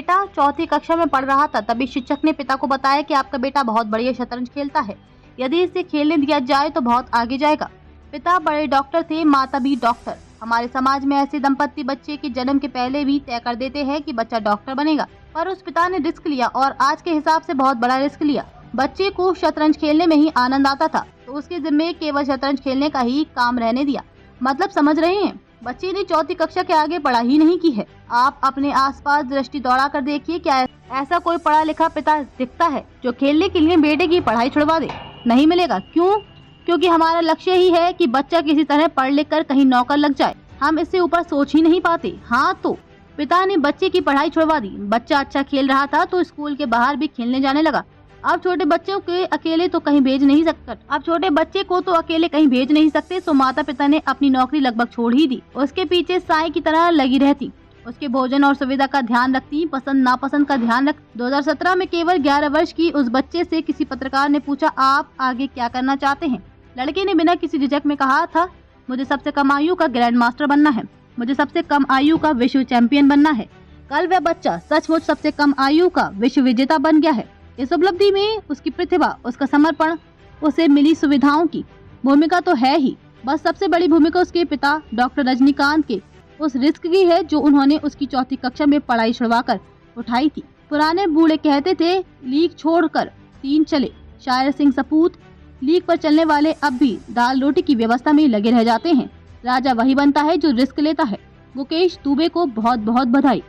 बेटा चौथी कक्षा में पढ़ रहा था, तभी शिक्षक ने पिता को बताया कि आपका बेटा बहुत बढ़िया शतरंज खेलता है, यदि इसे खेलने दिया जाए तो बहुत आगे जाएगा। पिता बड़े डॉक्टर थे, माता भी डॉक्टर। हमारे समाज में ऐसे दंपत्ति बच्चे के जन्म के पहले भी तय कर देते हैं कि बच्चा डॉक्टर बनेगा, पर उस पिता ने रिस्क लिया और आज के हिसाब से बहुत बड़ा रिस्क लिया। बच्चे को शतरंज खेलने में ही आनंद आता था, तो उसके जिम्मे केवल शतरंज खेलने का ही काम रहने दिया। मतलब समझ रहे हैं, बच्चे ने चौथी कक्षा के आगे पढ़ाई नहीं की है। आप अपने आसपास दृष्टि दौड़ा कर देखिए, क्या ऐसा कोई पढ़ा लिखा पिता दिखता है जो खेलने के लिए बेटे की पढ़ाई छुड़वा दे? नहीं मिलेगा। क्यों? क्योंकि हमारा लक्ष्य ही है कि बच्चा किसी तरह पढ़ लिख कर कहीं नौकर लग जाए। हम इससे ऊपर सोच ही नहीं पाते। हाँ, तो पिता ने बच्चे की पढ़ाई छुड़वा दी। बच्चा अच्छा खेल रहा था तो स्कूल के बाहर भी खेलने जाने लगा। अब छोटे बच्चों के अकेले तो कहीं भेज नहीं सकते। अब छोटे बच्चे को तो अकेले कहीं भेज नहीं सकते, तो माता पिता ने अपनी नौकरी लगभग छोड़ ही दी। उसके पीछे साई की तरह लगी रहती, उसके भोजन और सुविधा का ध्यान रखती, पसंद नापसंद का ध्यान रख। 2017 में केवल 11 वर्ष की उस बच्चे से किसी पत्रकार ने पूछा, आप आगे क्या करना चाहते हैं? लड़के ने बिना किसी झिझक में कहा था, मुझे सबसे कम आयु का ग्रैंड मास्टर बनना है, मुझे सबसे कम आयु का विश्व चैंपियन बनना है। कल वह बच्चा सचमुच सबसे कम आयु का विश्व विजेता बन गया है। इस उपलब्धि में उसकी प्रतिभा, उसका समर्पण, उसे मिली सुविधाओं की भूमिका तो है ही, बस सबसे बड़ी भूमिका उसके पिता डॉक्टर रजनीकांत के उस रिस्क की है जो उन्होंने उसकी चौथी कक्षा में पढ़ाई छुड़वाकर उठाई थी। पुराने बूढ़े कहते थे, लीक छोड़कर 3 चले। शायर सिंह सपूत, लीक पर चलने वाले अब भी दाल रोटी की व्यवस्था में लगे रह जाते हैं। राजा वही बनता है जो रिस्क लेता है। मुकेश दुबे को बहुत बहुत बधाई।